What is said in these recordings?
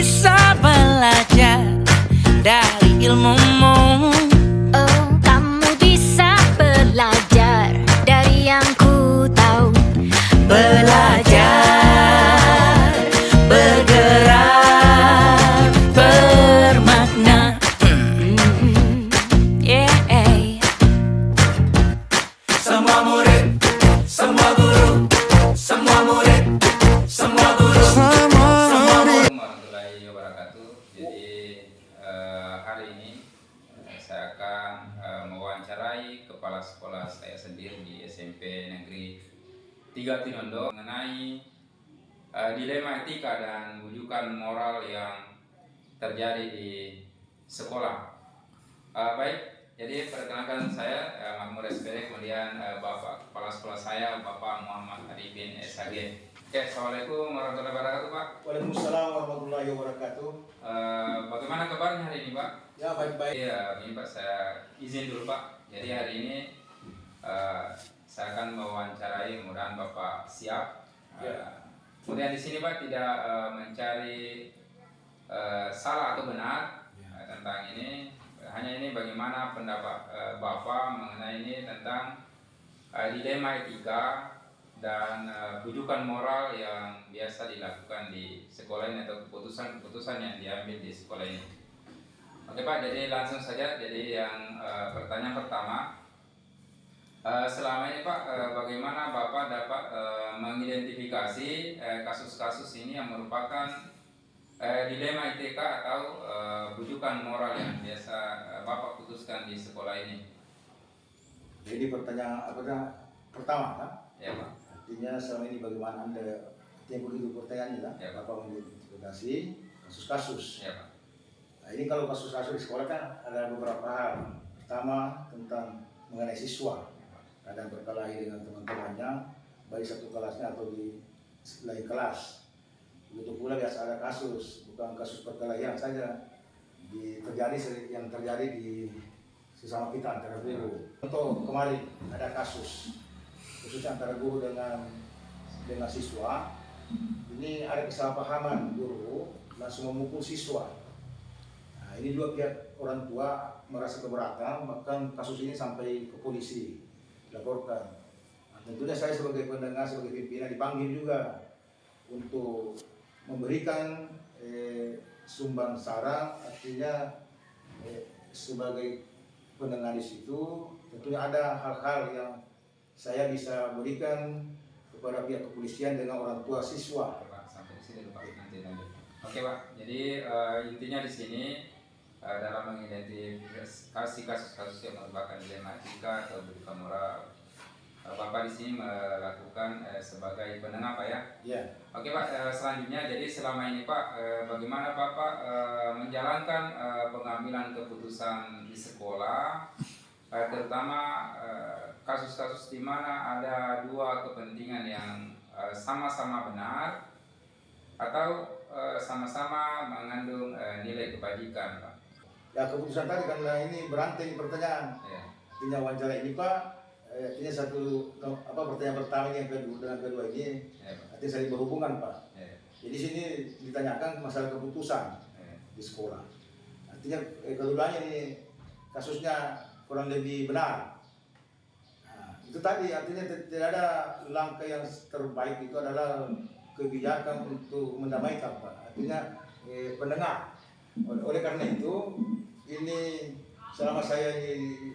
bisa belajar dari ilmumu. Oh, kamu bisa belajar dari yang ku tahu. Belajar, bergerak, bermakna. Yeah. Semua murid, semua guru, semua murid, semua guru, semua murid. Warahmatullahi wabarakatuh. Jadi hari ini saya akan mewawancarai kepala sekolah saya sendiri di SMP Negeri 3 Tinondo mengenai dilema etika dan wujudan moral yang terjadi di sekolah. Baik, jadi perkenalkan saya Makmur SPD, kemudian Bapak Kepala Sekolah saya Bapak Muhammad Adi bin SHG. Oke, Assalamualaikum warahmatullahi wabarakatuh, Pak. Waalaikumsalam warahmatullahi wabarakatuh. Bagaimana kabarnya hari ini, Pak? Ya, baik-baik. Iya, ini Pak, saya izin dulu, Pak. Jadi hari ini saya akan mewawancarai, mudah-mudahan Bapak siap. Ya. Kemudian di sini Pak tidak mencari salah atau benar tentang ini. Hanya ini bagaimana pendapat Bapak mengenai ini tentang dilema etika dan rujukan moral yang biasa dilakukan di sekolah ini atau keputusan-keputusan yang diambil di sekolah ini. Oke Pak, jadi langsung saja. Jadi yang pertanyaan pertama, selama ini Pak, bagaimana Bapak dapat mengidentifikasi kasus-kasus ini yang merupakan dilema etika atau rujukan moral yang biasa Bapak putuskan di sekolah ini? Jadi pertanyaan pertama, kan? Ya Pak. Artinya selama ini bagaimana Anda, yang begitu pertanyaannya, kan? Ya, Pak. Apa mengidentifikasi kasus-kasus? Ya Pak. Nah, ini kalau kasus-kasus di sekolah kan ada beberapa hal. Pertama tentang mengenai siswa, kadang berkelahi dengan teman-temannya, baik satu kelasnya atau di lain kelas. Begitu pula biasa ada kasus, bukan kasus perkelahian saja, yang terjadi di sesama kita antara guru. Contoh kemarin ada kasus antara guru dengan siswa. Ini ada kesalahpahaman, guru langsung memukul siswa. Nah, ini dua pihak orang tua merasa keberatan, bahkan kasus ini sampai ke polisi dilaporkan. Nah, tentunya saya sebagai pendengar, sebagai pimpinan dipanggil juga untuk memberikan sumbang saran. Artinya sebagai pendengar di situ tentunya ada hal-hal yang saya bisa berikan kepada pihak kepolisian dengan orang tua siswa. Oke, Pak, sampai di sini Pak, nanti lanjut. Oke Pak, jadi intinya di sini dalam mengidentifikasi kasus-kasus yang merupakan dilema etika atau rujukan moral, Bapak di sini melakukan sebagai penengah Pak ya? Ya. Oke Pak, selanjutnya jadi selama ini Pak, bagaimana Bapak menjalankan pengambilan keputusan di sekolah, terutama kasus-kasus di mana ada dua kepentingan yang sama-sama benar atau sama-sama mengandung nilai kebajikan Pak? Ya, keputusan tadi karena ini berantai pertanyaan. Ya. Artinya wawancara ini Pak, artinya pertanyaan pertama ini yang kedua dengan kedua ini, Ya, Pak. artinya saling berhubungan Pak. Ya. Jadi sini ditanyakan masalah keputusan Ya. di sekolah. Artinya keduanya ini kasusnya kurang lebih benar. Nah, itu tadi artinya tidak ada langkah yang terbaik, itu adalah kebijakan untuk mendamaikan Pak. Artinya pendengar. Oleh karena itu ini selama saya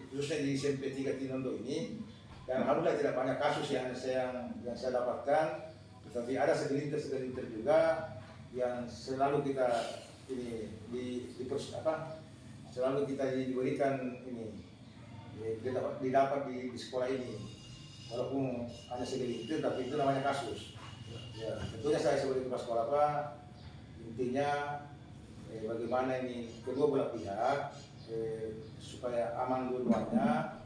khususnya di SMP 3 Tinondo ini, dan alhamdulillah tidak banyak kasus yang saya dapatkan, tetapi ada segelintir juga yang selalu kita selalu kita diberikan ini didapat di sekolah ini, walaupun hanya segelintir, tapi itu namanya kasus. Ya, tentunya saya sebagai kepala sekolah Pak, intinya bagaimana ini kedua belah pihak supaya aman dua-duanya.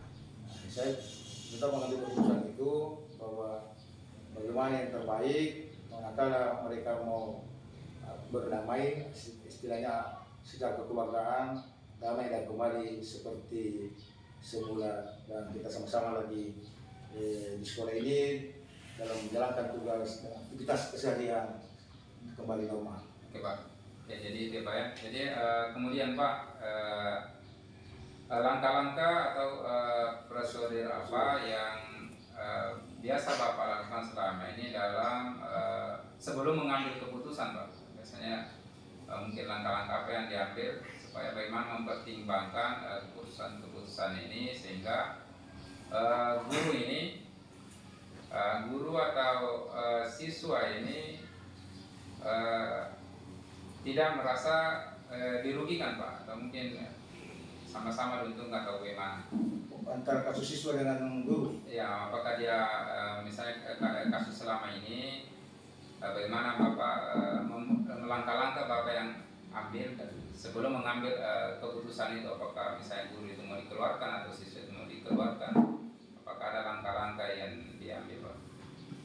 Saya tetap mengambil keputusan itu bahwa bagaimana yang terbaik, manakala mereka mau berdamai, istilahnya secara kekeluargaan, damai dan kembali seperti semula, dan kita sama-sama lagi di sekolah ini dalam menjalankan tugas dan aktivitas keseharian kembali normal. Oke Pak. Ya, jadi itu Pak ya. Jadi kemudian Pak, langkah-langkah atau prosedur apa yang biasa Bapak lakukan selama ini dalam sebelum mengambil keputusan Pak? Biasanya mungkin langkah-langkah apa yang diambil supaya bagaimana mempertimbangkan keputusan-keputusan ini sehingga guru atau siswa ini tidak merasa dirugikan Pak, atau mungkin sama-sama diuntungkan atau bagaimana? Antara kasus siswa dengan guru. Ya, apakah dia misalnya kasus selama ini bagaimana Bapak langkah-langkah Bapak yang ambil sebelum mengambil keputusan itu, apakah misalnya guru itu mau dikeluarkan atau siswa itu mau dikeluarkan, apakah ada langkah-langkah yang diambil Pak?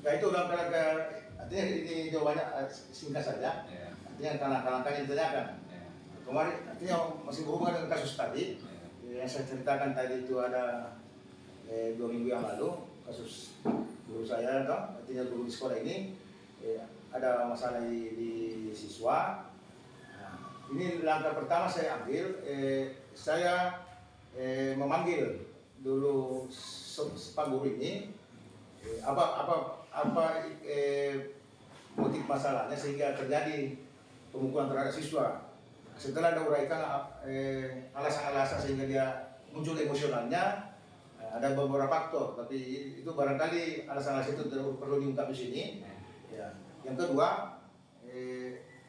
Ya itu langkah-langkah, artinya ini jawabannya singkat saja. Ya. Artinya langkah-langkah yang ditanyakan. Ya. Kemarin artinya masih berhubungan dengan kasus tadi. Yang saya ceritakan tadi itu ada 2 minggu yang lalu kasus guru saya, artinya guru di sekolah ini ada masalah di siswa. Nah, ini langkah pertama saya ambil, saya memanggil dulu pak guru ini, apa motif masalahnya sehingga terjadi pemukulan terhadap siswa. Setelah ada uraikan alasan-alasan sehingga dia muncul emosionalnya, ada beberapa faktor, tapi itu barangkali alasan-alasan itu perlu diungkap di sini. Ya. Yang kedua,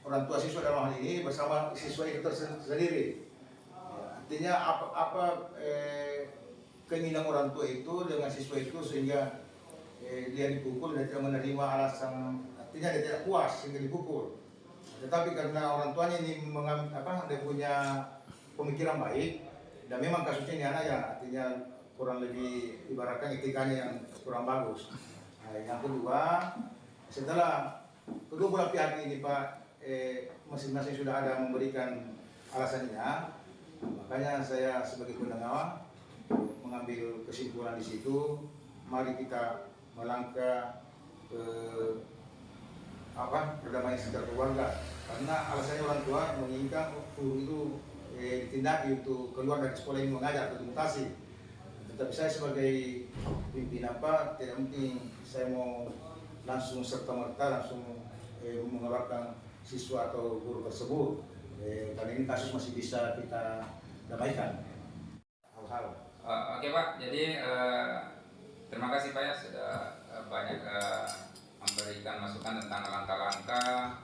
orang tua siswa dalam hal ini bersama siswa itu sendiri. Ya, artinya apa keinginan orang tua itu dengan siswa itu sehingga dia dipukul dan tidak menerima alasan, artinya dia tidak puas sehingga dipukul. Tetapi karena orang tuanya ini dia punya pemikiran baik dan memang kasusnya ini anak ya artinya kurang lebih ibaratkan etikanya yang kurang bagus. Nah, yang kedua, setelah kedua belah pihak ini Pak masing-masing sudah ada memberikan alasannya, makanya saya sebagai pendengar mengambil kesimpulan di situ, mari kita melangkah ke perdamaian secara keluarga, karena alasannya orang tua menginginkan guru itu ditindaki untuk keluar dari sekolah ini mengajar atau dimutasi. Tetapi saya sebagai pimpinan Pak tidak mungkin saya mau langsung serta-merta langsung mengeluarkan siswa atau guru tersebut, karena ini kasus masih bisa kita damaikan hal-hal. Oke Pak, jadi terima kasih Pak ya sudah banyak memberikan masukan tentang langkah-langkah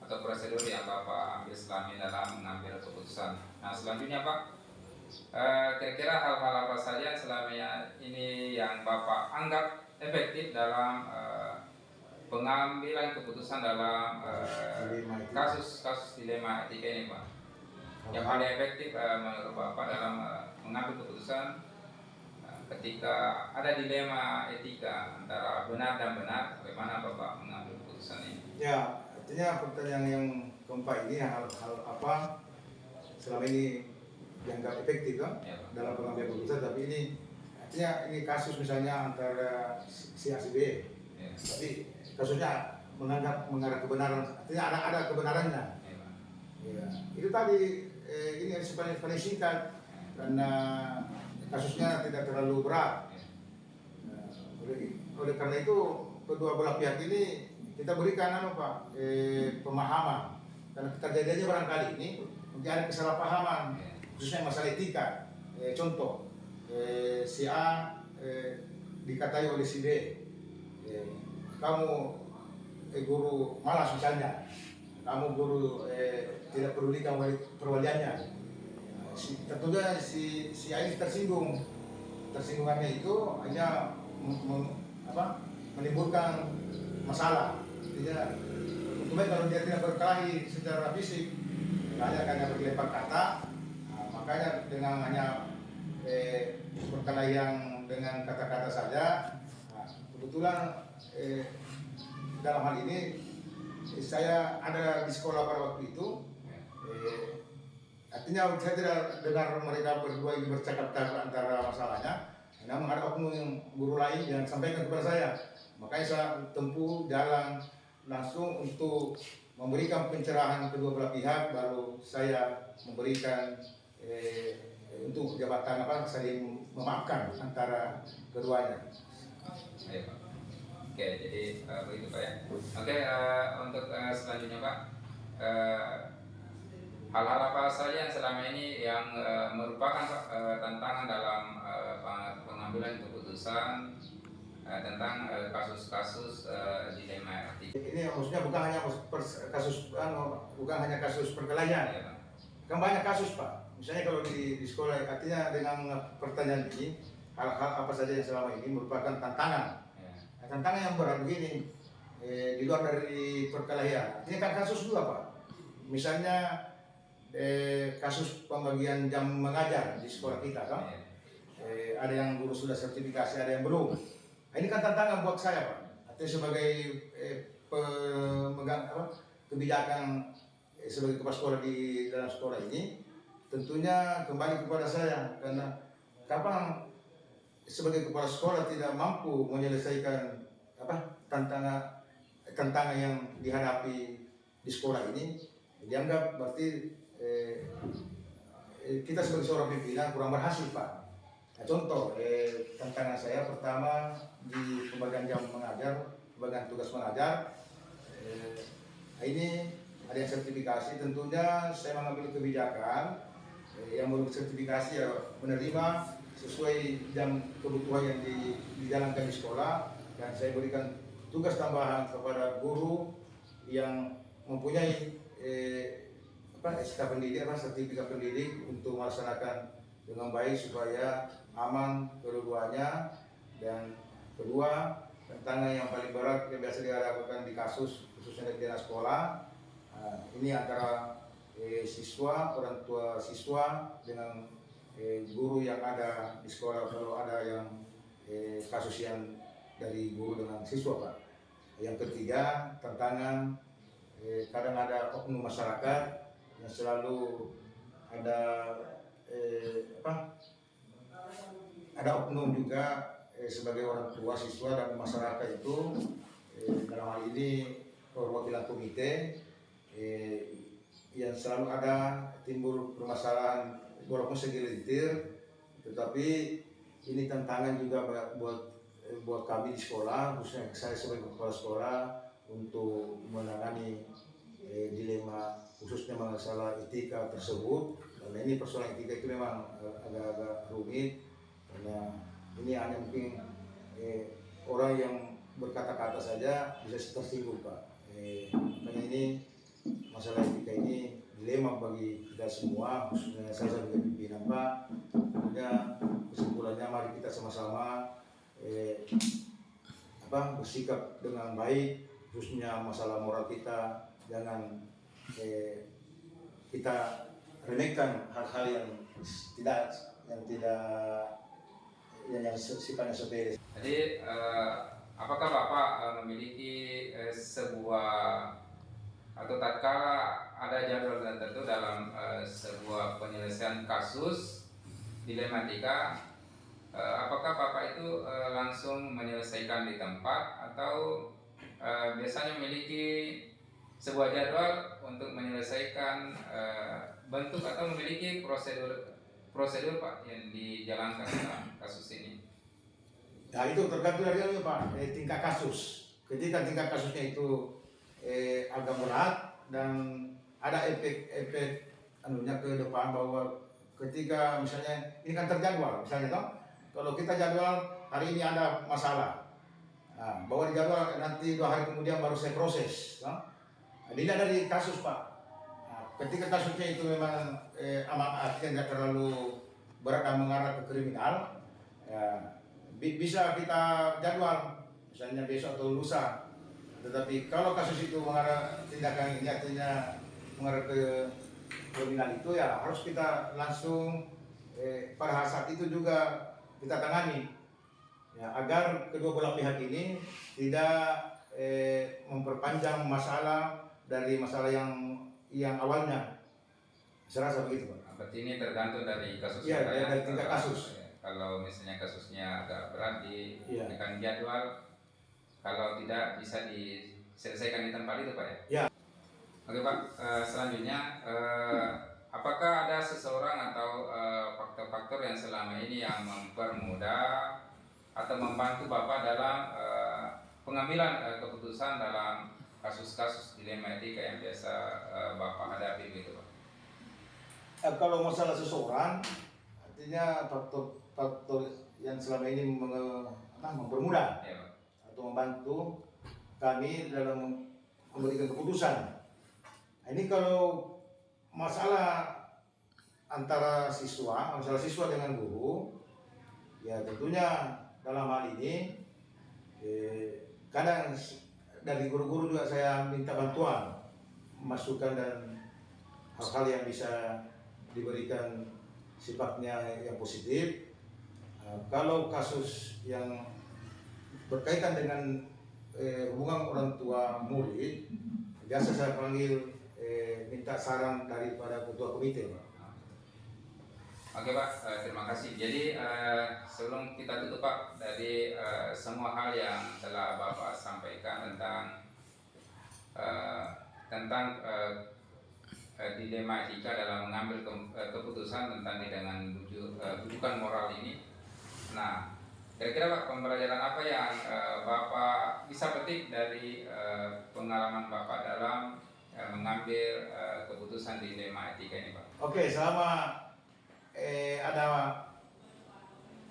atau prosedur yang Bapak ambil selama ini dalam mengambil keputusan. Nah selanjutnya Pak, kira-kira hal-hal apa saja selama ini yang Bapak anggap efektif dalam pengambilan keputusan dalam kasus dilema etika ini Pak? Yang paling efektif menurut Bapak dalam mengambil keputusan ketika ada dilema etika antara benar dan benar, bagaimana Bapak mengambil keputusan ini? Ya, artinya pertanyaan yang keempat ini hal-hal apa selama ini dianggap efektif kan Ya, dalam pengambilan keputusan, tapi ini artinya ini kasus misalnya antara si A si B, ya. tapi kasusnya mengarah kebenaran, artinya ada kebenarannya. Ya, itu tadi ini harus paling singkat karena kasusnya tidak terlalu berat. Nah, oleh karena itu kedua belah pihak ini kita berikan pemahaman, karena terjadinya barangkali ini mungkin ada kesalahpahaman khususnya masalah etika. Contoh si A dikatai oleh si B, kamu guru malas misalnya, kamu guru tidak peduli kamu perwaliannya. Tentunya si A ini tersinggungannya itu hanya menimbulkan masalah. Artinya untungnya kalau dia tidak berkelahi secara fisik, hanya berlempar kata, makanya dengan hanya berkelahi yang dengan kata-kata saja. Kebetulan dalam hal ini saya ada di sekolah pada waktu itu. Artinya saya tidak dengar mereka berdua ini bercakap-cakap antara masalahnya. Namun ada oknum yang guru lain yang sampaikan kepada saya. Makanya saya tempuh jalan langsung untuk memberikan pencerahan kedua belah pihak, baru saya memberikan untuk jabatan saling memaafkan antara keduanya. Ayo, Pak. Oke, jadi begitu Pak ya. Oke, untuk selanjutnya Pak, hal-hal apa saja yang selama ini yang merupakan Pak, tantangan dalam pengambilan keputusan tentang kasus-kasus dilema etik? Ini maksudnya bukan hanya kasus perkelahian, Ya, Pak. kan banyak kasus Pak. Misalnya kalau di sekolah, artinya dengan pertanyaan ini, hal-hal apa saja yang selama ini merupakan tantangan. Ya. Nah, tantangan yang berat begini, di luar dari perkelahian, ini kan kasus juga Pak. Misalnya kasus pembagian jam mengajar di sekolah kita kan, Ya. Ada yang guru sudah sertifikasi, ada yang belum. Nah, ini kan tantangan buat saya Pak. Artinya sebagai pemegang kebijakan sebagai kepala sekolah di dalam sekolah ini, tentunya kembali kepada saya, karena kapan sebagai kepala sekolah tidak mampu menyelesaikan tantangan yang dihadapi di sekolah ini, dianggap berarti kita sebagai seorang pimpinan kurang berhasil Pak. Nah, contoh tantangan saya pertama di pembagian jam mengajar, pembagian tugas mengajar, ini ada yang sertifikasi, tentunya saya mengambil kebijakan yang belum sertifikasi ya menerima sesuai jam kebutuhan yang dijalankan di sekolah, dan saya berikan tugas tambahan kepada guru yang mempunyai SK pendidik, sertifikat pendidik untuk melaksanakan dengan baik supaya aman kedua-duanya. Dan kedua, tantangan yang paling berat yang biasa dihadapkan di kasus khususnya di daerah sekolah, ini antara siswa, orang tua siswa dengan guru yang ada di sekolah. Kalau ada yang kasus yang dari guru dengan siswa Pak. Yang ketiga, tantangan kadang ada oknum masyarakat yang selalu ada ada oknum juga sebagai orang tua siswa dan masyarakat itu, dalam hal ini perwakilan komite, yang selalu ada timbul permasalahan walaupun segelintir, tetapi ini tantangan juga buat kami di sekolah, khususnya saya sebagai kepala sekolah, untuk menangani dilema khususnya masalah etika tersebut. Karena ini persoalan etika itu memang agak-agak rumit, karena ini hanya mungkin orang yang berkata-kata saja bisa tersinggung Pak. Makanya ini masalah etika ini dilema bagi kita semua, khususnya saya sebagai pimpinan Pak. Tentunya kesimpulannya mari kita sama-sama bersikap dengan baik, khususnya masalah moral kita, jangan kita remehkan hal-hal yang sifatnya sepele. Jadi apakah Bapak memiliki sebuah atau tatkala ada jadwal tertentu dalam sebuah penyelesaian kasus dilematika, apakah Bapak itu langsung menyelesaikan di tempat atau biasanya memiliki sebuah jadwal untuk menyelesaikan bentuk atau memiliki prosedur Pak yang dijalankan dalam kasus ini? Nah, itu tergantung dari Pak, tingkat kasus. Ketika tingkat kasusnya itu agak berat dan ada efek anunya ke depan, bahwa ketika misalnya ini kan terjadwal, misalnya toh, kalau kita jadwal hari ini ada masalah, nah, bahwa di jadwal nanti 2 hari kemudian baru saya proses, toh. Dilihat dari kasus Pak. Nah, ketika kasusnya itu memang artinya tidak terlalu berat dan mengarah ke kriminal, ya, bisa kita jadwal misalnya besok atau lusa. Tetapi kalau kasus itu mengarah tindakan ini, artinya mengarah ke kriminal, itu ya harus kita langsung pada saat itu juga kita tangani, ya, agar kedua belah pihak ini tidak memperpanjang masalah dari masalah yang awalnya. Saya rasa begitu Pak. Berarti ini tergantung dari kasusnya. Iya, dari tingkat kasus. Kalau misalnya kasusnya agak berat Iya. diberikan jadwal, kalau tidak bisa diselesaikan di tempat itu Pak ya? Ya. Oke Pak, selanjutnya apakah ada seseorang atau faktor-faktor yang selama ini yang mempermudah atau membantu Bapak dalam pengambilan keputusan dalam kasus-kasus dilema etika yang biasa Bapak hadapi gitu Pak? Kalau masalah seseorang, artinya faktor yang selama ini mempermudah Ya Pak. atau membantu kami dalam memberikan keputusan. Nah, ini kalau masalah antara masalah siswa dengan guru, ya tentunya dalam hal ini kadang dari guru-guru juga saya minta bantuan, masukan dan hal-hal yang bisa diberikan sifatnya yang positif. Kalau kasus yang berkaitan dengan hubungan orang tua murid, biasa saya panggil minta saran daripada ketua komite. Oke Pak, terima kasih. Jadi sebelum kita tutup Pak, dari semua hal yang telah Bapak sampaikan tentang dilema etika dalam mengambil keputusan tentang dengan rujukan moral ini. Nah, kira-kira Pak, pembelajaran apa yang Bapak bisa petik dari pengalaman Bapak dalam mengambil keputusan dilema etika ini Pak? Oke, selama ada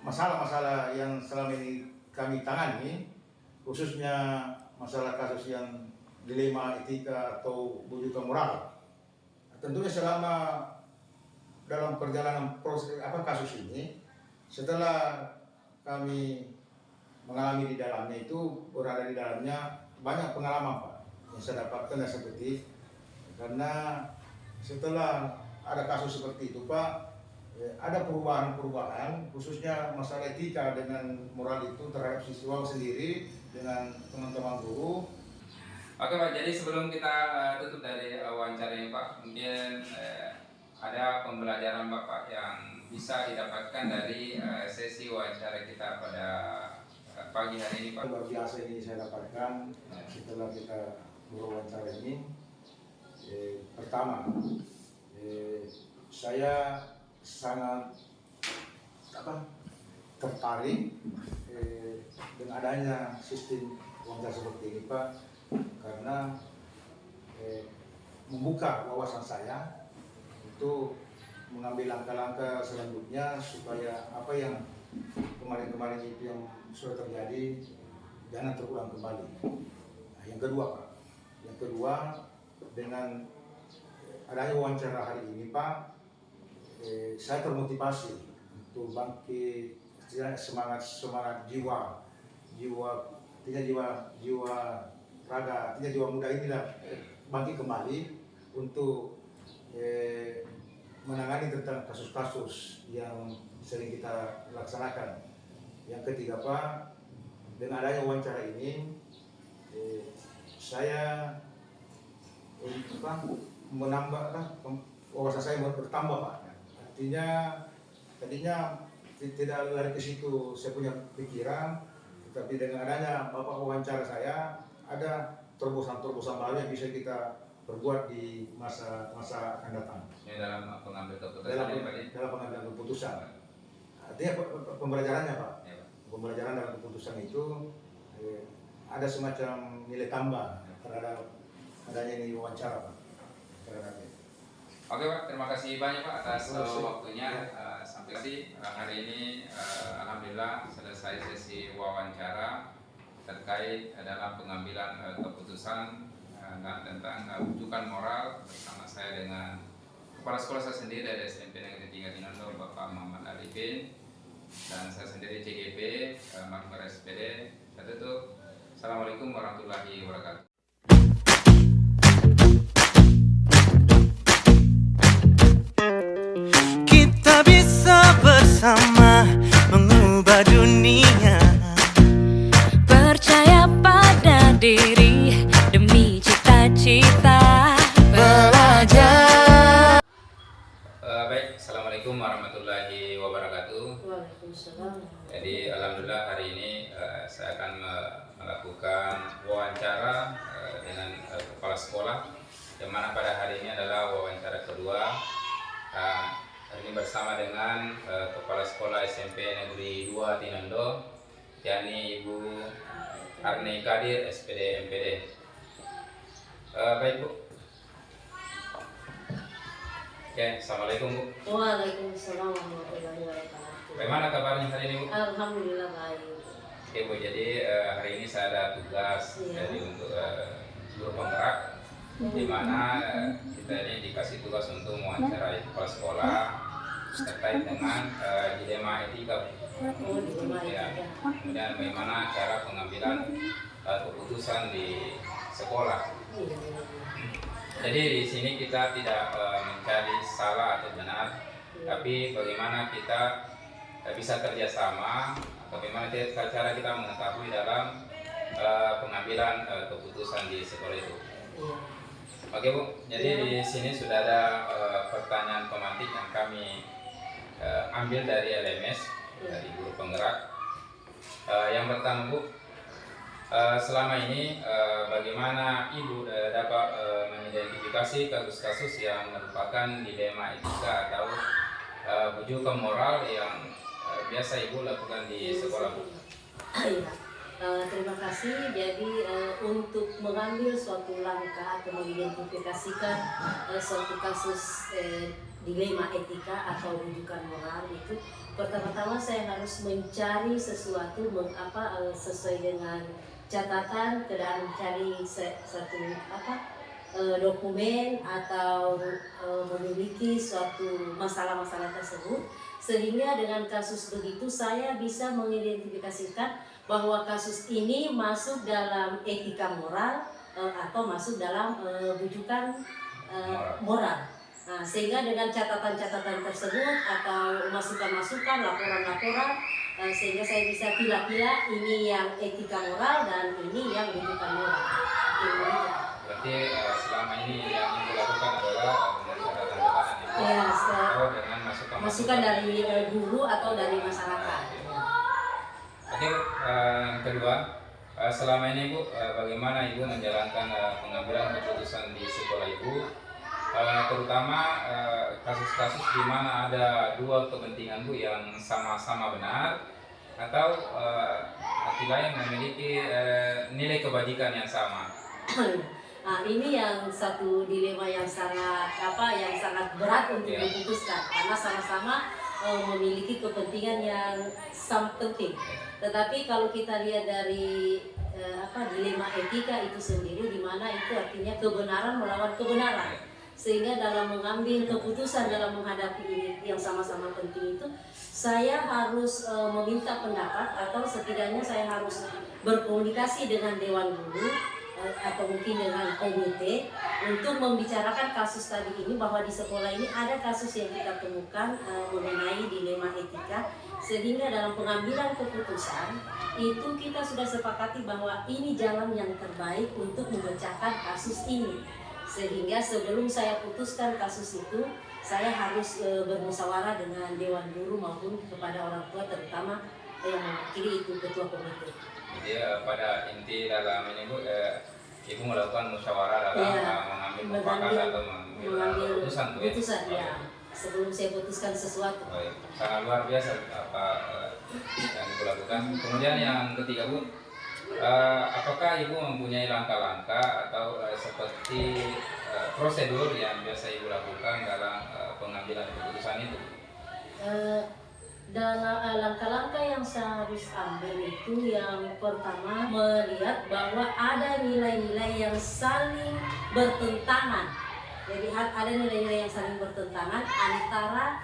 masalah-masalah yang selama ini kami tangani, khususnya masalah kasus yang dilema etika atau rujukan moral, tentunya selama dalam perjalanan proses kasus ini, setelah kami mengalami di dalamnya itu, berada di dalamnya, banyak pengalaman Pak yang saya dapatkan dan seperti, karena setelah ada kasus seperti itu Pak, ada perubahan-perubahan, khususnya masalah etika dengan moral itu terhadap siswa sendiri dengan teman-teman guru. Oke Pak, jadi sebelum kita tutup dari wawancara ini Pak, mungkin ada pembelajaran Bapak yang bisa didapatkan dari sesi wawancara kita pada pagi hari ini Pak. Luar biasa ini saya dapatkan setelah kita berwawancara ini. Pertama, saya sangat tertarik dengan adanya sistem wawancara seperti ini Pak, karena membuka wawasan saya untuk mengambil langkah-langkah selanjutnya supaya apa yang kemarin-kemarin itu yang sudah terjadi jangan terulang kembali. Nah, yang kedua Pak, dengan adanya wawancara hari ini Pak, saya termotivasi untuk bangkit, semangat jiwa raga, artinya jiwa muda inilah bangkit kembali untuk menangani tentang kasus-kasus yang sering kita laksanakan. Yang ketiga Pak, dengan adanya wawancara ini, saya menambah wawasan saya bertambah Pak. Artinya tadinya tidak lari ke situ saya punya pikiran, tetapi dengan adanya Bapak wawancara saya, ada terobosan-terobosan baru yang bisa kita berbuat di masa akan datang. Ini dalam pengambil keputusan dalam pengambilan keputusan. Artinya pembelajarannya Pak. Ya, Pak. Pembelajaran dalam keputusan itu ada semacam nilai tambah terhadap adanya ini wawancara Pak. Oke Pak, terima kasih banyak Pak atas waktunya. Sampai hari ini alhamdulillah selesai sesi wawancara terkait dalam pengambilan keputusan dan tentang rujukan moral bersama saya dengan kepala sekolah saya sendiri dari SMP Negeri 3 Tinondo Bapak Muhammad Arifin, dan saya sendiri CGP Makmur SPD. Saya tutup. Assalamualaikum warahmatullahi wabarakatuh. Kita bisa bersama mengubah dunia. Percaya pada diri demi cita-cita. Belajar. Baik, Assalamualaikum warahmatullahi wabarakatuh. Waalaikumsalam. Jadi alhamdulillah hari ini saya akan melakukan wawancara yang mana pada hari ini adalah wawancara kedua. Hari ini bersama dengan Kepala Sekolah SMP Negeri 2 Tinondo, yakni Ibu Arni Kadir, SPD MPD. Baik Bu. Oke, Assalamualaikum Bu. Waalaikumsalam warahmatullahi wabarakatuh. Bagaimana kabarnya hari ini Bu? Alhamdulillah baik. Oke Bu, jadi hari ini saya ada tugas jadi untuk guru penggerak, di mana kita ini dikasih tugas untuk mewawancarai kepala sekolah terkait dengan dilema etika. Ya, kemudian bagaimana cara pengambilan keputusan di sekolah. Jadi di sini kita tidak mencari salah atau benar, tapi bagaimana kita bisa kerjasama, bagaimana cara kita mengetahui dalam pengambilan keputusan di sekolah itu. Oke Bu, jadi di sini sudah ada pertanyaan pemantik yang kami ambil dari LMS, dari guru penggerak. Yang pertama Bu, selama ini bagaimana Ibu dapat mengidentifikasi kasus-kasus yang merupakan dilema etika atau bujukan moral yang biasa Ibu lakukan di sekolah Bu? Terima kasih. Jadi untuk mengambil suatu langkah atau mengidentifikasikan suatu kasus dilema etika atau rujukan moral itu, pertama-tama saya harus mencari sesuatu sesuai dengan catatan, dan mencari satu dokumen atau memiliki suatu masalah-masalah tersebut, sehingga dengan kasus begitu saya bisa mengidentifikasikan bahwa kasus ini masuk dalam etika moral atau masuk dalam rujukan moral. Nah, sehingga dengan catatan-catatan tersebut atau masukan-masukan, laporan-laporan, sehingga saya bisa pilih-pilih ini yang etika moral dan ini yang rujukan moral. Berarti selama ini yang Ibu lakukan adalah dengan catatan-catatan atau dengan masukan dari guru atau dari masyarakat. Oke, kedua, selama ini Bu, bagaimana Ibu menjalankan pengambilan keputusan di sekolah Ibu, terutama kasus-kasus di mana ada dua kepentingan Bu yang sama-sama benar atau pihak lain memiliki nilai kebajikan yang sama? Nah, ini yang satu dilema yang sangat berat untuk diputuskan, karena sama-sama memiliki kepentingan yang sangat penting. Tetapi kalau kita lihat dari dilema etika itu sendiri, di mana itu artinya kebenaran melawan kebenaran, sehingga dalam mengambil keputusan dalam menghadapi ini yang sama-sama penting itu, saya harus meminta pendapat atau setidaknya saya harus berkomunikasi dengan dewan guru atau mungkin dengan komite untuk membicarakan kasus tadi ini, bahwa di sekolah ini ada kasus yang kita temukan mengenai dilema etika, sehingga dalam pengambilan keputusan itu kita sudah sepakati bahwa ini jalan yang terbaik untuk memecahkan kasus ini. Sehingga sebelum saya putuskan kasus itu, saya harus bermusyawarah dengan dewan guru maupun kepada orang tua, terutama yang mewakili itu ketua komite. Jadi pada inti dalam ini Bu, Ibu melakukan musyawarah dalam mengambil mufakat atau mengambil keputusan ya. Sebelum saya putuskan sesuatu. Sangat luar biasa apa yang Ibu lakukan. Kemudian yang ketiga Bu, apakah Ibu mempunyai langkah-langkah atau seperti prosedur yang biasa Ibu lakukan dalam pengambilan keputusan itu? Dalam langkah-langkah yang saya harus ambil itu, yang pertama melihat bahwa ada nilai-nilai yang saling bertentangan. Jadi ada nilai-nilai yang saling bertentangan antara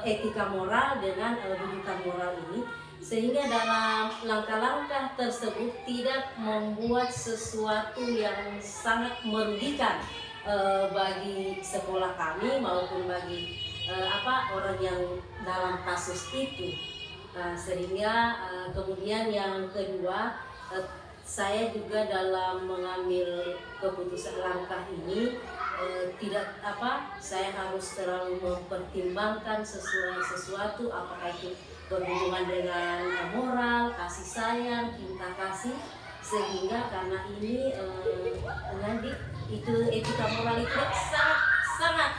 etika moral dengan rujukan moral ini, sehingga dalam langkah-langkah tersebut tidak membuat sesuatu yang sangat merugikan bagi sekolah kami maupun bagi orang yang dalam kasus itu. Sehingga kemudian yang kedua, saya juga dalam mengambil keputusan langkah ini saya harus terlalu mempertimbangkan sesuatu, apakah itu berhubungan dengan moral, kasih sayang, cinta kasih, sehingga karena ini nanti itu etika moral itu sangat sangat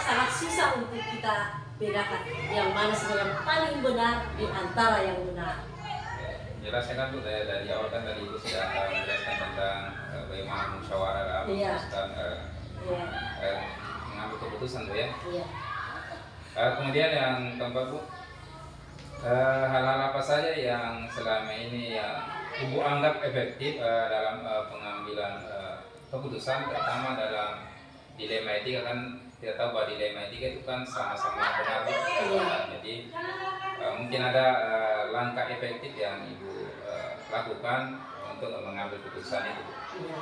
sangat susah untuk kita bedakan yang mana sebenarnya paling benar di antara yang benar. Jelas ya kan Bu, dari awal kan tadi Ibu sudah menjelaskan tentang bagaimana musyawarah dalam memutuskan mengambil keputusan Bu ya. Iya. Kemudian yang keempat Bu, hal-hal apa saja yang selama ini yang Ibu anggap efektif dalam pengambilan keputusan, terutama dalam dilema etika. Kan kita tahu bahwa dilema etika itu kan sama-sama benar. Jadi mungkin ada langkah efektif yang Ibu lakukan untuk mengambil keputusan itu. Ya,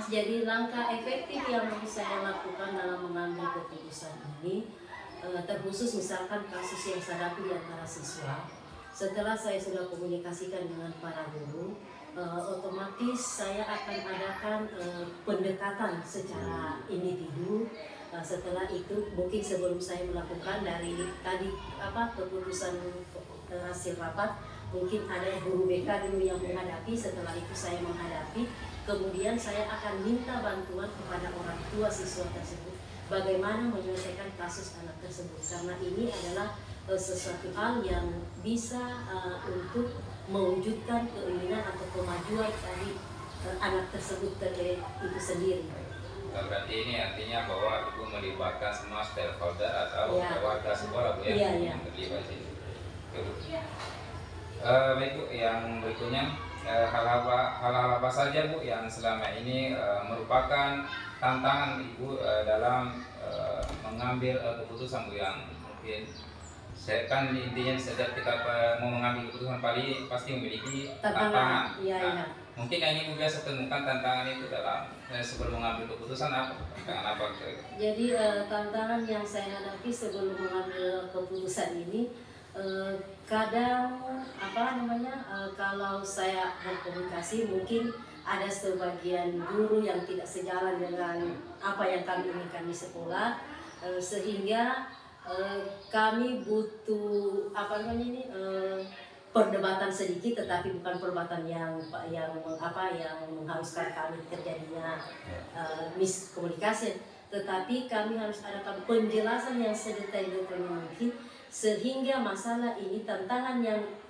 jadi langkah efektif yang bisa saya lakukan dalam mengambil keputusan ini terkhusus misalkan kasus yang saya hadapi di antara siswa. Setelah saya sudah komunikasikan dengan para guru, otomatis saya akan adakan pendekatan secara individu. Setelah itu mungkin sebelum saya melakukan dari tadi keputusan hasil rapat, mungkin ada guru BK dulu yang menghadapi. Setelah itu saya menghadapi, kemudian saya akan minta bantuan kepada orang tua siswa tersebut bagaimana menyelesaikan kasus anak tersebut, karena ini adalah sesuatu hal yang bisa untuk mewujudkan keinginan atau kemajuan dari anak tersebut itu sendiri. Berarti ini artinya bahwa Ibu melibatkan semua stakeholder atau warga sekolah Bu ya, yang terlibat di situ. Baik Bu, yang berikutnya hal-hal apa saja Bu yang selama ini merupakan tantangan Ibu dalam mengambil keputusan Bu, yang mungkin saya kan intinya setiap kita mau mengambil keputusan pasti memiliki tantangan. Mungkin yang Ibu biasa temukan tantangan itu dalam sebelum mengambil keputusan apa? Tantangan apa? Jadi tantangan yang saya hadapi sebelum mengambil keputusan ini kadang kalau saya berkomunikasi mungkin ada sebagian guru yang tidak sejalan dengan apa yang kami inginkan di sekolah, sehingga kami butuh perdebatan sedikit, tetapi bukan perdebatan yang mengharuskan kami terjadinya miskomunikasi, tetapi kami harus adakan penjelasan yang sedetail-detailnya mungkin, sehingga masalah ini, tantangan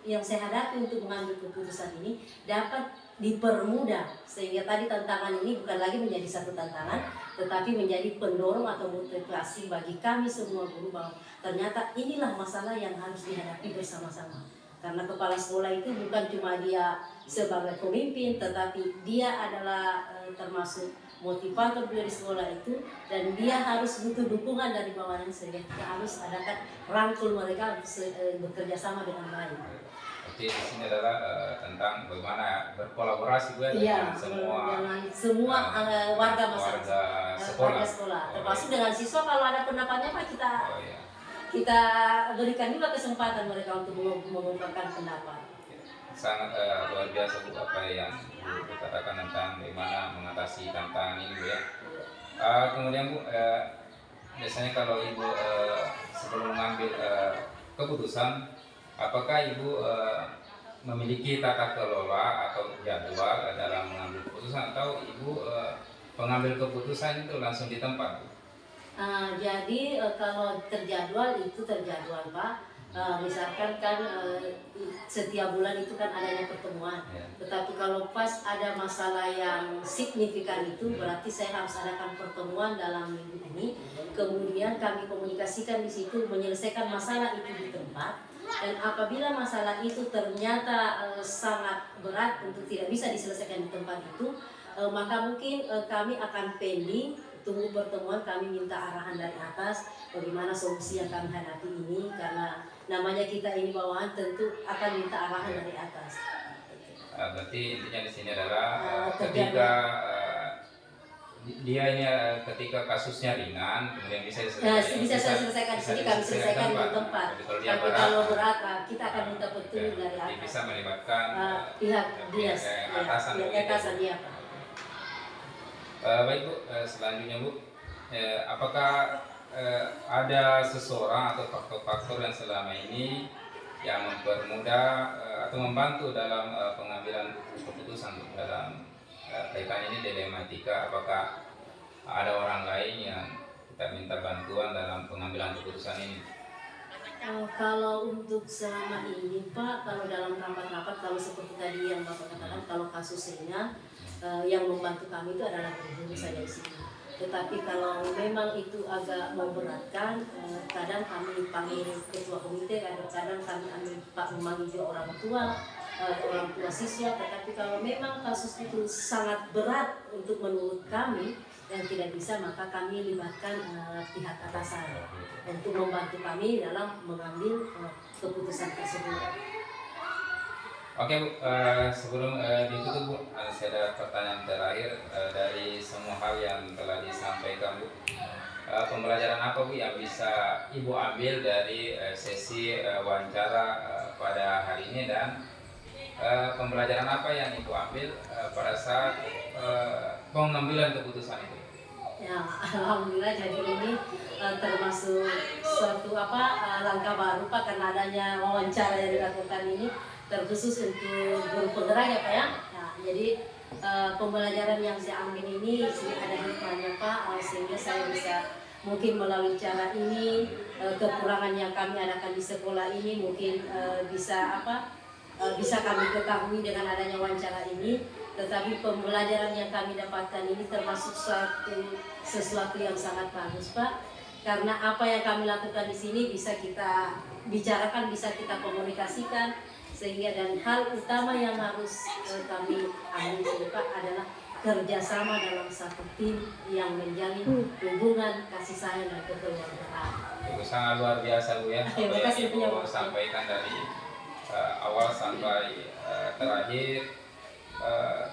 yang saya hadapi untuk mengambil keputusan ini dapat dipermudah, sehingga tadi tantangan ini bukan lagi menjadi satu tantangan, tetapi menjadi pendorong atau motivasi bagi kami semua guru bahwa ternyata inilah masalah yang harus dihadapi bersama-sama. Karena kepala sekolah itu bukan cuma dia sebagai pemimpin, tetapi dia adalah termasuk motivator dari sekolah itu, dan dia harus butuh dukungan dari bawahan, sehingga kita harus adakan rangkul mereka untuk bekerja sama dengan baik. Oke, di sini adalah tentang bagaimana berkolaborasi dengan semua warga sekolah. Termasuk dengan siswa, kalau ada pendapatnya Pak, kita berikan juga kesempatan mereka untuk mengungkapkan pendapat. Sangat luar biasa Bu apa yang Ibu katakan tentang bagaimana mengatasi tantangan ini Bu ya. Kemudian Bu, biasanya kalau Ibu sebelum mengambil keputusan, apakah Ibu memiliki tata kelola atau jadwal dalam mengambil keputusan, atau Ibu pengambil keputusan itu langsung di tempat Bu? Jadi kalau terjadwal itu terjadwal Pak. Misalkan kan setiap bulan itu kan adanya pertemuan, tetapi kalau pas ada masalah yang signifikan itu berarti saya harus adakan pertemuan dalam minggu ini, kemudian kami komunikasikan di situ, menyelesaikan masalah itu di tempat. Dan apabila masalah itu ternyata sangat berat untuk tidak bisa diselesaikan di tempat itu, maka mungkin kami akan pending, tunggu pertemuan, kami minta arahan dari atas bagaimana solusi yang kami hadapi ini, karena namanya kita ini bawahan tentu akan minta arahan dari atas. Berarti intinya di sini adalah ketika dia ini ketika kasusnya ringan, kemudian bisa selesaikan di sini, kami selesaikan di tempat. Tapi kalau berat, kita akan minta petunjuk dari atas. Bisa melibatkan pihak atasan dia. Baik Bu, selanjutnya Bu, apakah ada seseorang atau faktor-faktor yang selama ini yang mempermudah atau membantu dalam pengambilan keputusan dalam kaitan ini dilema etika, apakah ada orang lain yang kita minta bantuan dalam pengambilan keputusan ini? Kalau untuk selama ini Pak, kalau dalam rapat-rapat, kalau seperti tadi yang Bapak katakan, kalau kasusnya yang membantu kami itu adalah guru saja di sini. Tetapi kalau memang itu agak memberatkan, kadang kami panggil ketua komite, kadang kami memanggil juga orang tua siswa. Tetapi kalau memang kasus itu sangat berat untuk menurut kami dan tidak bisa, maka kami libatkan pihak atasan untuk membantu kami dalam mengambil keputusan tersebut. Oke Bu, sebelum ditutup Bu, saya ada pertanyaan terakhir dari semua hal yang telah disampaikan Bu. Pembelajaran apa Bu yang bisa Ibu ambil dari sesi wawancara pada hari ini, dan pembelajaran apa yang Ibu ambil pada saat pengambilan keputusan itu? Ya, alhamdulillah, jadi ini termasuk suatu langkah baru Pak, karena adanya wawancara yang dilakukan ini terkhusus untuk guru penggerak ya Pak ya. Nah, jadi pembelajaran yang saya ambil ini ada hikmahnya Pak, sehingga saya bisa mungkin melalui cara ini kekurangan yang kami adakan di sekolah ini mungkin bisa kami ketahui dengan adanya wawancara ini. Tetapi pembelajaran yang kami dapatkan ini termasuk sesuatu yang sangat bagus Pak, karena apa yang kami lakukan di sini bisa kita bicarakan, bisa kita komunikasikan, sehingga dan hal utama yang harus kami ambil di sini Pak adalah kerjasama dalam satu tim yang menjalin hubungan kasih sayang dan kekeluargaan. Itu sangat luar biasa Bu ya, apa yang Ibu sampaikan dari awal sampai terakhir.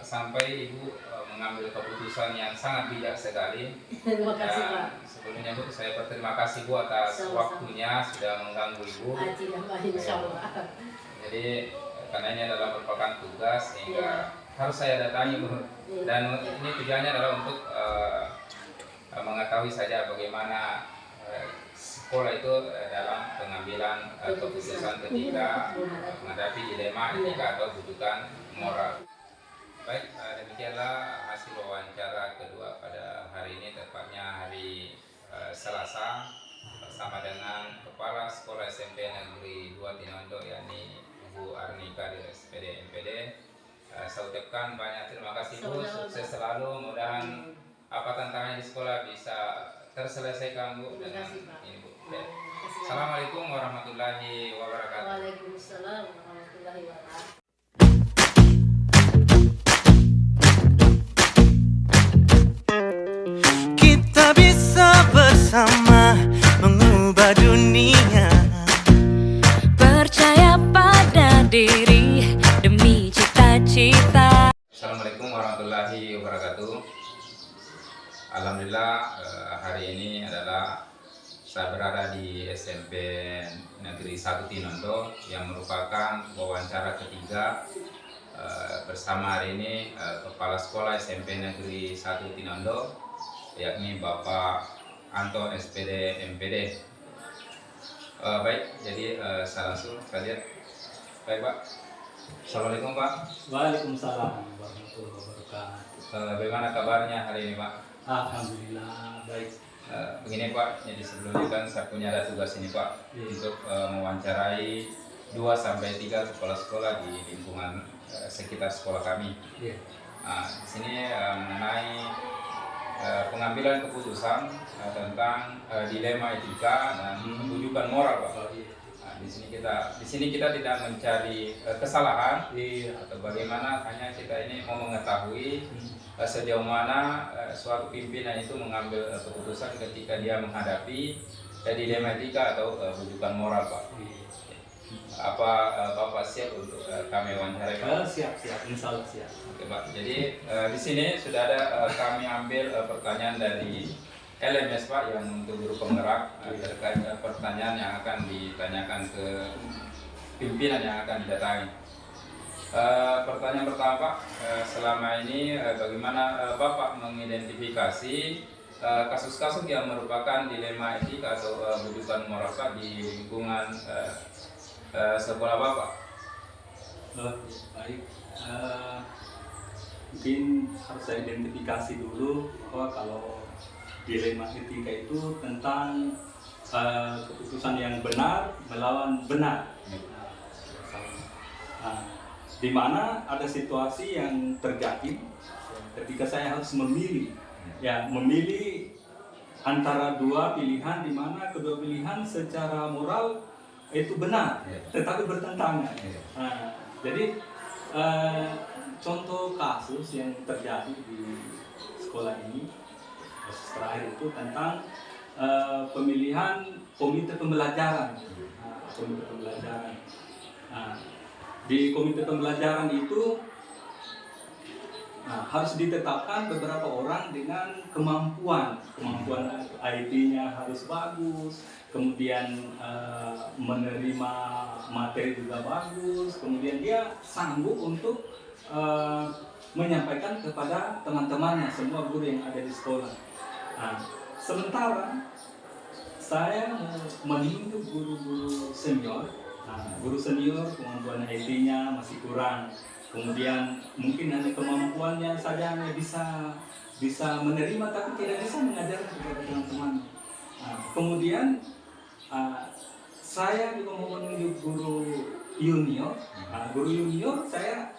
Sampai Ibu mengambil keputusan yang sangat bijak sekali. Terima kasih Pak. Sebelumnya Bu, saya berterima kasih Bu atas waktunya sudah mengganggu Ibu. Tidak Pak, insya Allah. Jadi karena ini adalah merupakan tugas sehingga harus saya datangi Bu. Dan ini tujuannya adalah untuk mengetahui saja bagaimana sekolah itu dalam pengambilan keputusan ketika menghadapi dilema etika atau bujukan moral. Baik, demikianlah hasil wawancara kedua pada hari ini, tepatnya hari Selasa, bersama dengan Kepala Sekolah SMP Negeri 2 Tinondo, yakni Bu Arnika dari SPD MPD. Saya ucapkan banyak terima kasih Bu, sukses selalu, mudah-mudahan apa tantangan di sekolah bisa terselesaikan Bu. Terima kasih Pak. Ini Bu. Assalamualaikum warahmatullahi wabarakatuh. Waalaikumsalam warahmatullahi wabarakatuh. Kita bisa bersama mengubah dunia. Percaya pada diri demi cita-cita. Assalamualaikum warahmatullahi wabarakatuh. Alhamdulillah, hari ini adalah saya berada di SMP Negeri 1 Tinondo yang merupakan wawancara ketiga bersama hari ini Kepala Sekolah SMP Negeri 1 Tinondo, yakni Bapak Anton SPD MPD. Baik, jadi saya langsung saja. Baik Pak. Assalamualaikum Pak. Waalaikumsalam warahmatullahi wabarakatuh. Bagaimana kabarnya hari ini Pak? Alhamdulillah baik. Begini Pak, jadi sebelumnya kan saya punya ada tugas ini Pak, untuk mewawancarai 2-3 kepala sekolah di lingkungan sekitar sekolah kami. Nah, di sini mengenai pengambilan keputusan tentang dilema etika dan rujukan moral Pak. Nah, di sini kita tidak mencari kesalahan atau bagaimana, hanya kita ini mau mengetahui sejauh mana suatu pimpinan itu mengambil keputusan ketika dia menghadapi dilema etika atau rujukan moral Pak. Apa Bapak siap untuk kami wawancarai Pak? Siap, insya Allah siap. Oke Pak, jadi di sini sudah ada kami ambil pertanyaan dari LMS Pak, yang untuk guru penggerak terkait pertanyaan yang akan ditanyakan ke pimpinan yang akan didatangi. Pertanyaan pertama Pak, selama ini bagaimana Bapak mengidentifikasi kasus-kasus yang merupakan dilema etika atau rujukan moral Pak di lingkungan sekolah Bapak? Baik. mungkin harus saya identifikasi dulu bahwa kalau dilema etika itu tentang keputusan yang benar melawan benar. Di mana ada situasi yang terjadi ketika saya harus memilih, memilih antara dua pilihan, di mana kedua pilihan secara moral itu benar, tetapi bertentangan. Jadi contoh kasus yang terjadi di sekolah ini, kasus terakhir itu tentang pemilihan komite pembelajaran. Komite pembelajaran. Di komite pembelajaran itu harus ditetapkan beberapa orang dengan kemampuan IT-nya harus bagus, kemudian menerima materi juga bagus, kemudian dia sanggup untuk menyampaikan kepada teman-temannya, semua guru yang ada di sekolah. Sementara saya menunjuk guru-guru senior, guru senior kemampuan IT-nya masih kurang, kemudian mungkin hanya kemampuannya saja hanya bisa menerima tapi tidak bisa mengajarkan kepada teman-teman. Kemudian saya juga mau menunjuk guru junior. Guru junior saya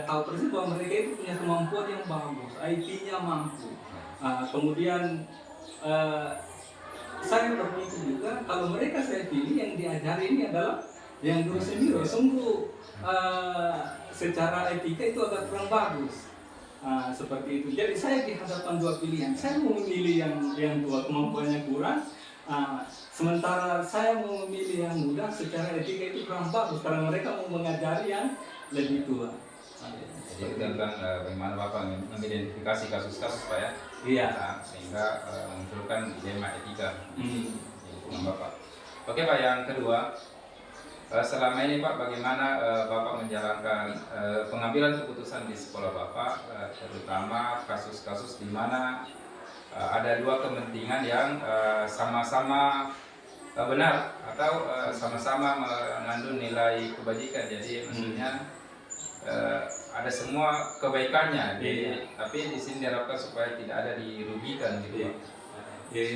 tahu persis bahwa mereka itu punya kemampuan yang bagus, IT-nya mampu. Kemudian saya berpikir juga kalau mereka saya pilih yang diajari ini adalah yang guru senior, sungguh secara etika itu agak kurang bagus. Seperti itu. Jadi saya dihadapkan dua pilihan. Saya mau memilih yang tua kemampuannya kurang, sementara saya mau memilih yang muda secara etika itu kurang bagus karena mereka mau mengajari yang lebih tua. Jadi tentang bagaimana Bapak mengidentifikasi kasus-kasus Pak ya? Iya. Sehingga memunculkan dilema etika di lingkungan Bapak. Oke Pak, yang kedua, selama ini Pak, bagaimana Bapak menjalankan pengambilan keputusan di sekolah Bapak, terutama kasus-kasus di mana ada dua kepentingan yang sama-sama benar atau sama-sama mengandung nilai kebajikan. Jadi maksudnya ada semua kebaikannya, tapi di sini diharapkan supaya tidak ada dirugikan gitu.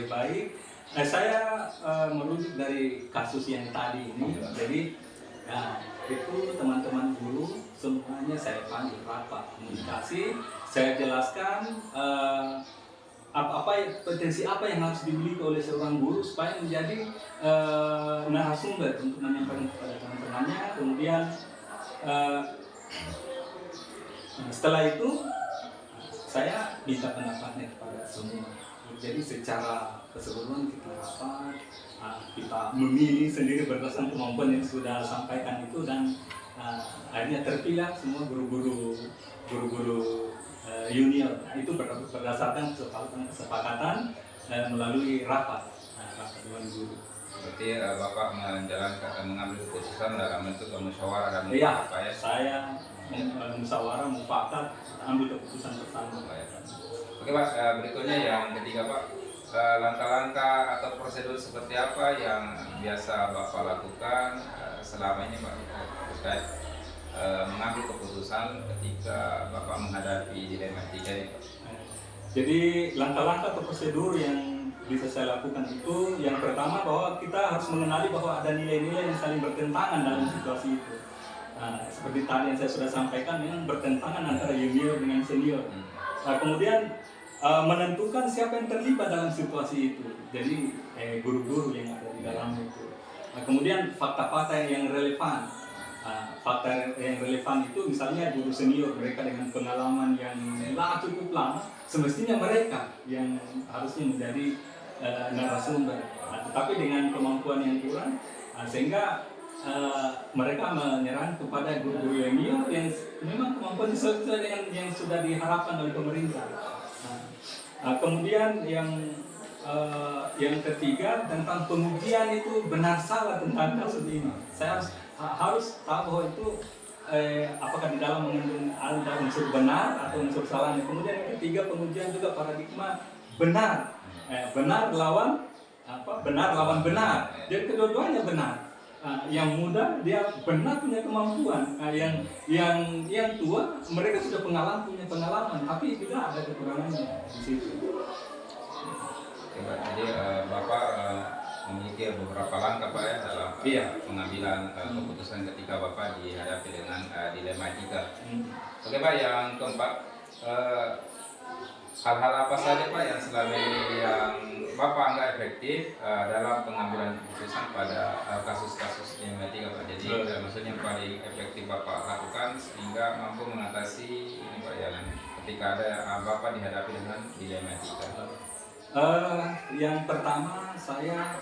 Baik. Saya merujuk dari kasus yang tadi ini. Jadi itu teman-teman guru semuanya saya panggil rapat komunikasi, saya jelaskan potensi apa yang harus dimiliki oleh seorang guru supaya menjadi narasumber untuk menyampaikan kepada teman-temannya. Kemudian setelah itu saya minta pendapatnya kepada semua. Jadi secara keseluruhan kita rapat, kita memilih sendiri berdasarkan kemampuan yang sudah sampaikan itu, dan akhirnya terpilih semua guru-guru junior. Itu berdasarkan kesepakatan melalui rapat Dewan Guru. Berarti Bapak mengambil keputusan dalam bentuk musyawarah dan mufakat. Pak ya? Saya musyawarah mufakat, ambil keputusan bersama. Oke Pak, berikutnya yang ketiga Pak, langkah-langkah atau prosedur seperti apa yang biasa Bapak lakukan selama ini Pak terkait mengambil keputusan ketika Bapak menghadapi dilema etika ini Pak? Jadi langkah-langkah atau prosedur yang bisa saya lakukan itu, yang pertama bahwa kita harus mengenali bahwa ada nilai-nilai yang saling bertentangan dalam situasi itu. Seperti tadi yang saya sudah sampaikan, yang bertentangan antara junior dengan senior. Kemudian menentukan siapa yang terlibat dalam situasi itu. Jadi guru-guru yang ada di dalam itu. Kemudian fakta-fakta yang relevan. Fakta yang relevan itu misalnya guru senior, mereka dengan pengalaman yang cukup lama, semestinya mereka yang harusnya menjadi narasumber. Tetapi dengan kemampuan yang kurang, sehingga mereka menyerahkan kepada guru-guru junior yang memang kemampuan sesuai dengan yang sudah diharapkan oleh pemerintah. Kemudian yang ketiga tentang pengujian itu benar salah tentang kasus ini. Saya harus tahu bahwa itu apakah di dalam mengandung ada unsur benar atau unsur salahnya. Kemudian yang ketiga, pengujian juga paradigma benar, benar lawan benar. Jadi kedua-duanya benar. yang muda dia benar punya kemampuan, yang tua mereka sudah punya pengalaman, tapi tidak ada kekurangannya di situ. Oke, Pak. Jadi Bapak memiliki beberapa langkah Pak ya dalam pengambilan keputusan ketika Bapak dihadapi dengan dilema etika. Oke Pak, yang keempat, hal-hal apa saja Pak yang selama ini yang Bapak anggap efektif dalam pengambilan keputusan pada kasus-kasus dilema etika Pak? Jadi maksudnya paling efektif Bapak lakukan sehingga mampu mengatasi ini Pak yang ketika ada Bapak dihadapi dengan dilema etika. Yang pertama saya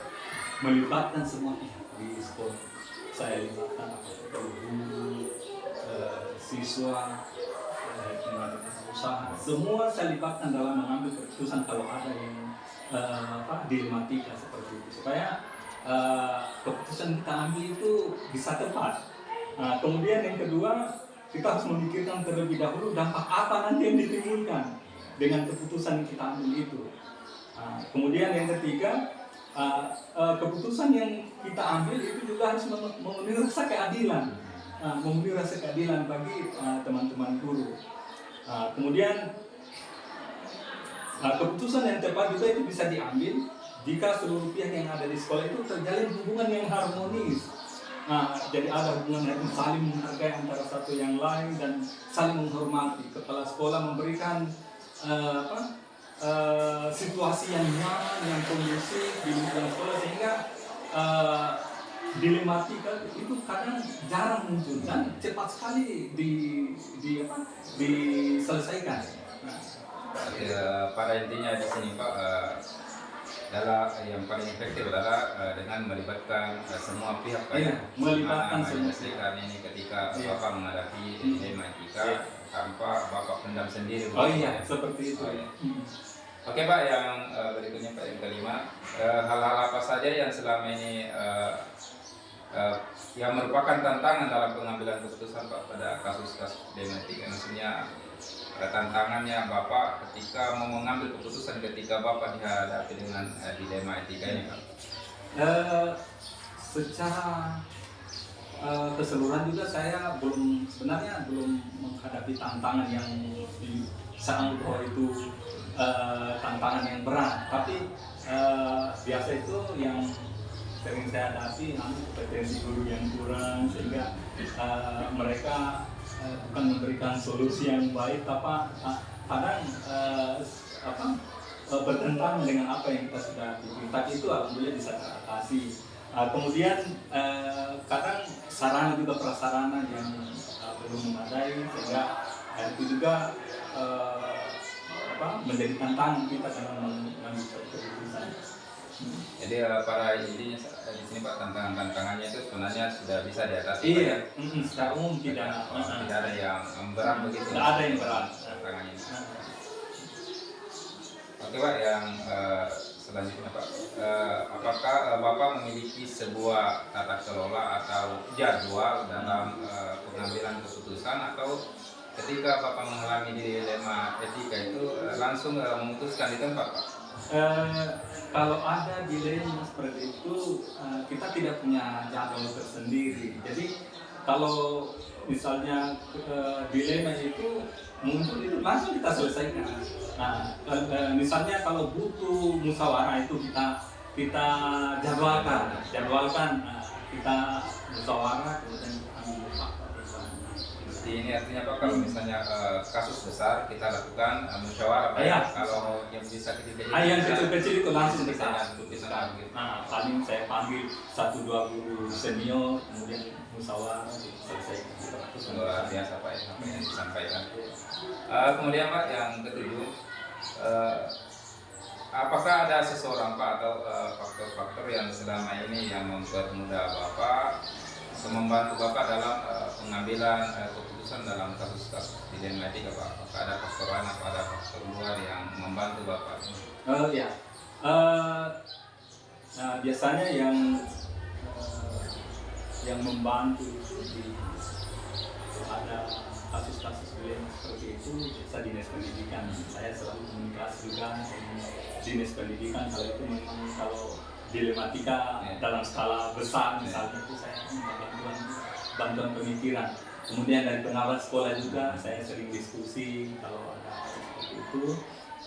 melibatkan semua pihak di sekolah. Saya libatkan guru, siswa, usaha. Semua saya libatkan dalam mengambil keputusan kalau ada yang dilematika seperti itu, supaya keputusan kita ambil itu bisa tepat. Kemudian yang kedua, kita harus memikirkan terlebih dahulu dampak apa nanti yang ditimbulkan dengan keputusan yang kita ambil itu. Kemudian yang ketiga, keputusan yang kita ambil itu juga harus memenuhi rasa keadilan, memenuhi rasa keadilan bagi teman-teman guru. Kemudian keputusan yang tepat juga itu bisa diambil jika seluruh pihak yang ada di sekolah itu terjalin hubungan yang harmonis. Jadi ada hubungan yang saling menghargai antara satu yang lain dan saling menghormati. Kepala sekolah memberikan situasi yang nyaman, yang kondusif di lingkungan sekolah, sehingga dilematika itu kadang jarang muncul dan cepat sekali diselesaikan. Pada intinya di sini Pak, adalah yang paling efektif adalah dengan melibatkan semua pihak Pak. Iya, melibatkan semua pihak ini ketika Bapak menghadapi dilema etika tanpa Bapak pendam sendiri. Oh iya, seperti itu. Oke Pak, yang berikutnya Pak, yang kelima, hal-hal apa saja yang selama ini yang merupakan tantangan dalam pengambilan keputusan Pak pada kasus-kasus dilema etika? Maksudnya tantangannya Bapak ketika mau mengambil keputusan ketika Bapak dihadapi dengan dilema etika ini Pak? Secara keseluruhan juga saya sebenarnya belum menghadapi tantangan yang saya anggap itu tantangan yang berat, tapi biasa itu yang sering saya hadapi kompetensi guru yang kurang, sehingga mereka bukan memberikan solusi yang baik, tapi kadang bertentangan dengan apa yang kita sudah bikin. Tapi itu alhamdulillah bisa teratasi. Kemudian kadang sarana juga prasarana yang belum memadai, sehingga itu juga menjadi tantangan kita dalam mengambil keputusan. Jadi para intinya di sini Pak, tantangannya itu sebenarnya sudah bisa diatasi. Iya, secara umum tidak ada yang berat begitu. Tidak ada yang berat tantangannya. Oke Pak, yang selanjutnya Pak, apakah Bapak memiliki sebuah tata kelola atau jadwal dalam pengambilan keputusan, atau ketika Bapak mengalami dilema etika itu langsung memutuskan di tempat Pak? Kalau ada dilema seperti itu, kita tidak punya jadwal tersendiri. Jadi kalau misalnya dilema itu muncul, itu langsung kita selesaikan. Misalnya kalau butuh musyawarah itu kita jadwalkan, kita musyawarah kemudian ambil fakta bersama. Ini artinya Pak, kalau misalnya kasus besar kita lakukan musyawarah Pak. Kalau yang bisa kecil-kecil, yang kecil-kecil itu langsung kita gitu. Paling saya panggil 1-2 guru senior, kemudian musyawarah selesaikan. Luar biasa Pak apa yang disampaikan. Kemudian Pak, yang ketujuh, apakah ada seseorang Pak atau faktor-faktor yang selama ini yang mempermudah Bapak, membantu Bapak dalam pengambilan keputusan dalam kasus-kasus dilema etika Pak? Apakah ada faktor lain atau ada faktor luar yang membantu Bapak? Biasanya yang membantu itu ada kasus-kasus dilema seperti itu biasa dinas pendidikan. Saya selalu komunikasi juga dengan dinas pendidikan. Kalau itu memang kalau dilematika dalam skala besar misalnya itu saya minta bantuan pemikiran. Kemudian dari pengawas sekolah juga saya sering diskusi kalau ada seperti itu.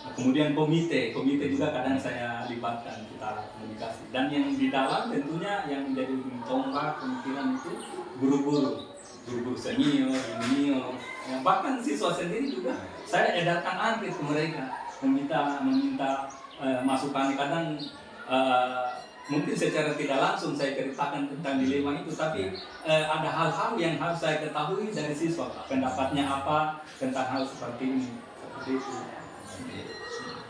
Kemudian komite juga kadang saya libatkan, kita komunikasi. Dan yang di dalam tentunya yang menjadi tonggak pemikiran itu guru-guru senior, junior, bahkan siswa sendiri juga saya edarkan angket ke mereka, meminta masukan. Kadang mungkin secara tidak langsung saya ceritakan tentang dilema itu, tapi ada hal-hal yang harus saya ketahui dari siswa, pendapatnya apa tentang hal seperti ini, seperti itu.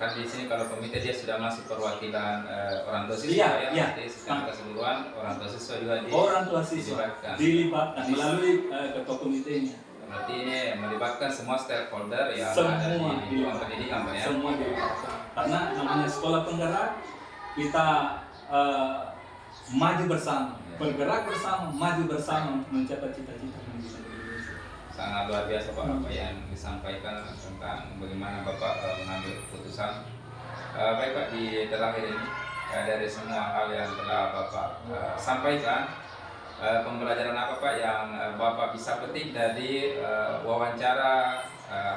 Kan di sini kalau komite dia sudah masuk perwakilan orang tua siswa Jadi secara keseluruhan orang tua siswa juga dilibatkan melalui ketua komitenya. Berarti ini melibatkan semua stakeholder yang ada di lingkungan pendidikan, Pak ya. Semua dilibatkan. Karena namanya sekolah penggerak, kita maju bersama, bergerak bersama, maju bersama mencapai cita-cita pendidikan Indonesia. Sangat luar biasa Pak apa yang disampaikan tentang bagaimana Bapak mengambil keputusan. Baik Pak, di terakhir ini dari semua hal yang telah Bapak sampaikan, pembelajaran apa Pak yang Bapak bisa petik dari wawancara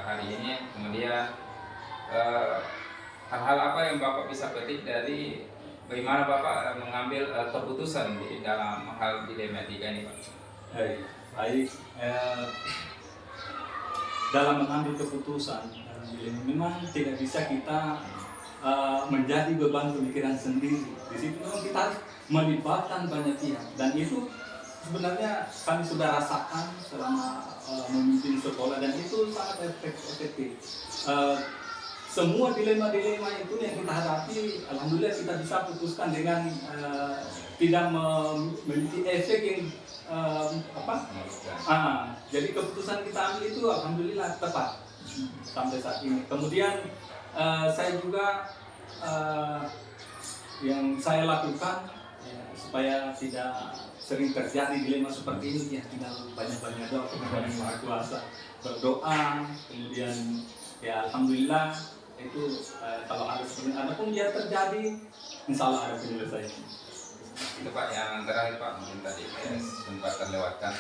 hari ini, kemudian hal-hal apa yang Bapak bisa petik dari bagaimana Bapak mengambil keputusan di dalam hal dilematika ini Pak? Baik, dalam mengambil keputusan memang tidak bisa kita menjadi beban pemikiran sendiri. Di situ memang kita harus melibatkan banyak pihak, dan itu sebenarnya kami sudah rasakan selama memimpin sekolah, dan itu sangat efektif. Semua dilema-dilema itu yang kita hadapi, alhamdulillah kita bisa putuskan dengan tidak memiliki efek yang jadi keputusan kita ambil itu alhamdulillah tepat sampai saat ini. Kemudian saya juga yang saya lakukan supaya tidak sering terjadi dilema seperti ini, ya tinggal banyak-banyak doa kepada Yang Maha Kuasa, berdoa, kemudian ya alhamdulillah itu kalau ada pun dia terjadi, insya Allah ada penyelesaian. Itu Pak yang terakhir Pak, mungkin tadi sempat terlewatkan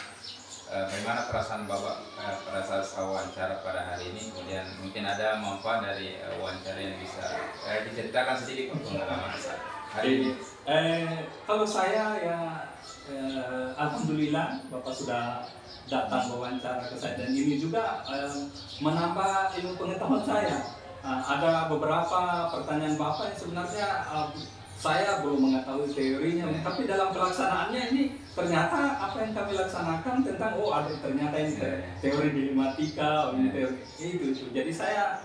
bagaimana perasaan Bapak pada saat wawancara pada hari ini, kemudian mungkin ada manfaat dari wawancara yang bisa diceritakan sedikit Pak pengalaman saat hari ini. Kalau saya ya alhamdulillah Bapak sudah datang wawancara ke saya, dan ini juga menambah ilmu pengetahuan saya. Ada beberapa pertanyaan Bapak yang sebenarnya saya belum mengetahui teorinya, tapi dalam pelaksanaannya ini ternyata apa yang kami laksanakan tentang ada ternyata ini teori dilematika, ini teori itu. Jadi saya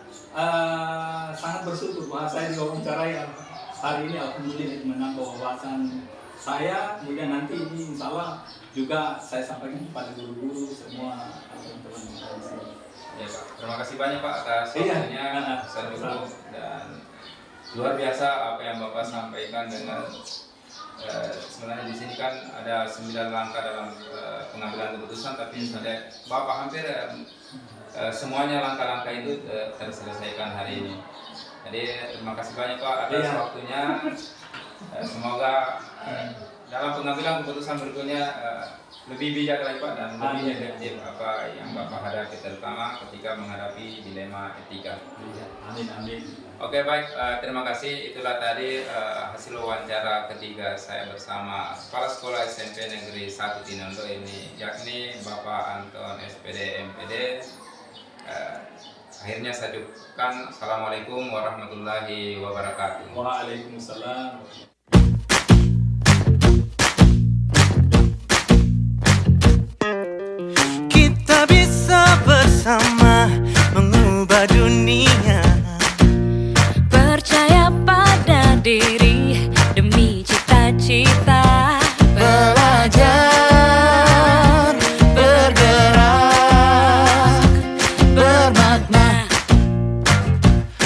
sangat bersyukur bahwa saya diwawancarai hari ini, alhamdulillah menambah wawasan saya. Kemudian nanti ini insya Allah juga saya sampaikan kepada guru-guru semua teman-teman di sini. Ya Pak, terima kasih banyak Pak atas waktunya, saya dan luar biasa apa yang Bapak sampaikan dengan sebenarnya di sini kan ada 9 langkah dalam pengambilan keputusan, tapi sebenarnya Bapak hampir semuanya langkah-langkah itu terselesaikan hari ini. Jadi terima kasih banyak Pak atas waktunya. Semoga dalam pengambilan keputusan berikutnya lebih bijak lagi Pak, dan lebih efektif apa yang Bapak hadapi, terutama ketika menghadapi dilema etika. Amin. Oke baik, terima kasih. Itulah tadi hasil wawancara ketiga saya bersama Kepala Sekolah SMP Negeri 1 Tinondo ini, yakni Bapak Anton SPD MPD. Akhirnya saya ucapkan Assalamualaikum warahmatullahi wabarakatuh. Waalaikumsalam. Kita bisa bersama mengubah dunia. Percaya pada diri.